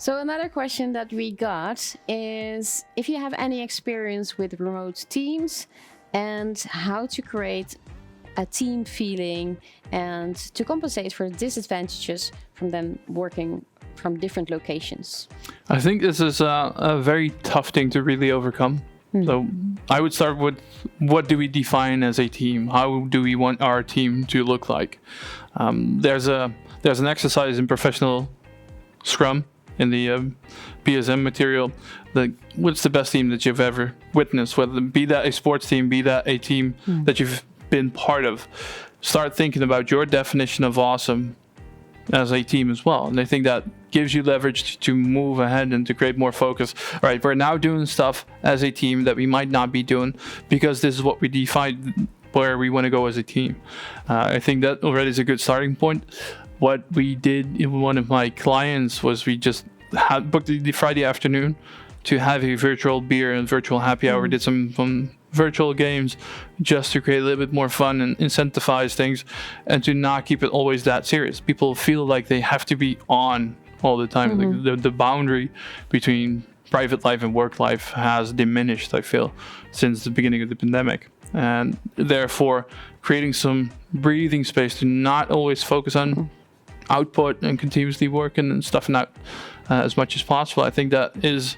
So another question that we got is if you have any experience with remote teams and how to create a team feeling and to compensate for the disadvantages from them working from different locations. I think this is a very tough thing to really overcome. So I would start with, what do we define as a team? How do we want our team to look like? There's an exercise in professional Scrum in the PSM material. What's the best team that you've ever witnessed? Whether be that a sports team, be that a team that you've been part of. Start thinking about your definition of awesome as a team as well. And I think that gives you leverage to move ahead and to create more focus. All right, we're now doing stuff as a team that we might not be doing because this is what we define where we want to go as a team. I think that already is a good starting point. What we did in one of my clients was we just had booked the Friday afternoon to have a virtual beer and virtual happy hour. Did some virtual games just to create a little bit more fun and incentivize things and to not keep it always that serious. People feel like they have to be on all the time. Like the boundary between private life and work life has diminished, I feel, since the beginning of the pandemic. And therefore, creating some breathing space to not always focus on output and continuously working and stuffing out as much as possible. I think that is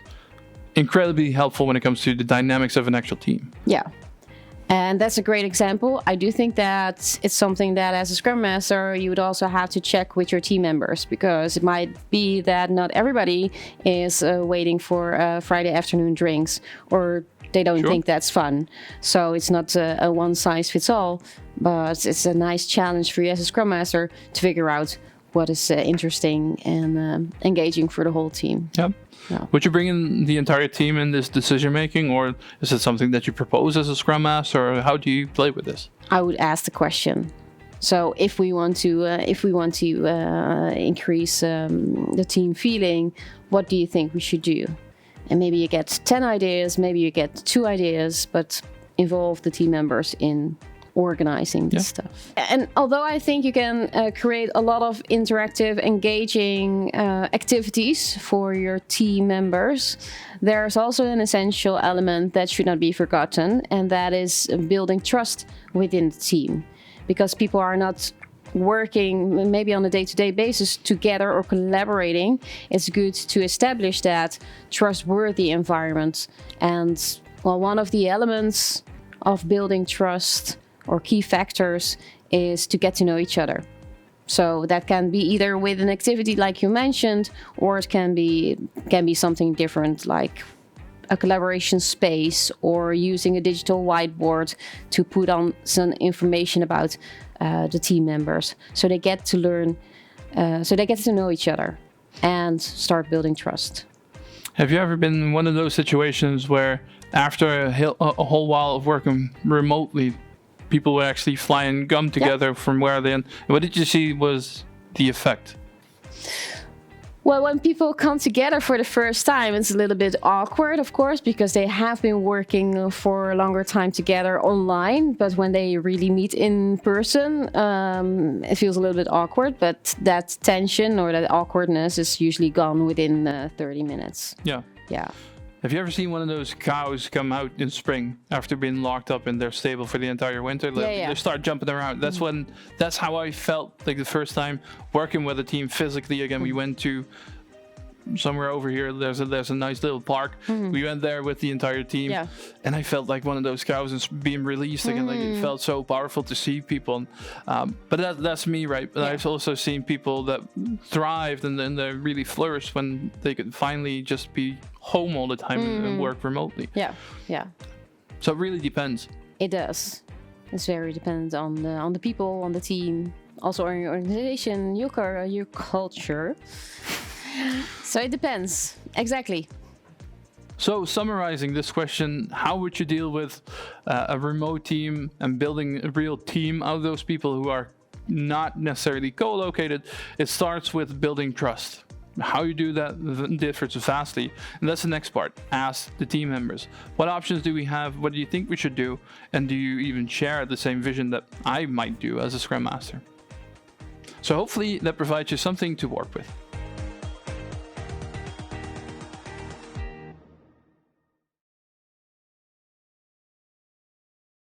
incredibly helpful when it comes to the dynamics of an actual team. Yeah. And that's a great example. I do think that it's something that as a Scrum Master, you would also have to check with your team members, because it might be that not everybody is waiting for Friday afternoon drinks, or they don't think that's fun. So it's not a one size fits all, but it's a nice challenge for you as a Scrum Master to figure out what is interesting and engaging for the whole team. Yep. Yeah. Would you bring in the entire team in this decision making, or is it something that you propose as a Scrum Master, or how do you play with this? I would ask the question. So if we want to increase the team feeling, what do you think we should do? And maybe you get 10 ideas, maybe you get 2 ideas, but involve the team members in organizing this stuff. And although I think you can create a lot of interactive, engaging activities for your team members, there's also an essential element that should not be forgotten, and that is building trust within the team. Because people are not working maybe on a day-to-day basis together or collaborating, it's good to establish that trustworthy environment. And well, one of the elements of building trust or key factors is to get to know each other. So that can be either with an activity like you mentioned, or it can be something different like a collaboration space or using a digital whiteboard to put on some information about the team members, so they get to learn, so they get to know each other and start building trust. Have you ever been in one of those situations where after a whole while of working remotely, people would actually fly and gum together from where they... What did you see was the effect? Well, when people come together for the first time, it's a little bit awkward, of course, because they have been working for a longer time together online. But when they really meet in person, it feels a little bit awkward. But that tension or that awkwardness is usually gone within 30 minutes. Yeah. Yeah. Have you ever seen one of those cows come out in spring after being locked up in their stable for the entire winter? They start jumping around. That's how I felt like the first time working with a team physically again. We went to somewhere over here. There's a nice little park. We went there with the entire team, and I felt like one of those cows being released again. Like it felt so powerful to see people. But that's me, right? But I've also seen people that thrived and then they really flourished when they could finally just be home all the time and work remotely. Yeah. So it really depends. It does. It's very dependent on the people, on the team, also on your organization, your culture. So it depends. Exactly. So summarizing this question, how would you deal with a remote team and building a real team out of those people who are not necessarily co-located? It starts with building trust. How you do that differs vastly. And that's the next part. Ask the team members. What options do we have? What do you think we should do? And do you even share the same vision that I might do as a Scrum Master? So hopefully that provides you something to work with.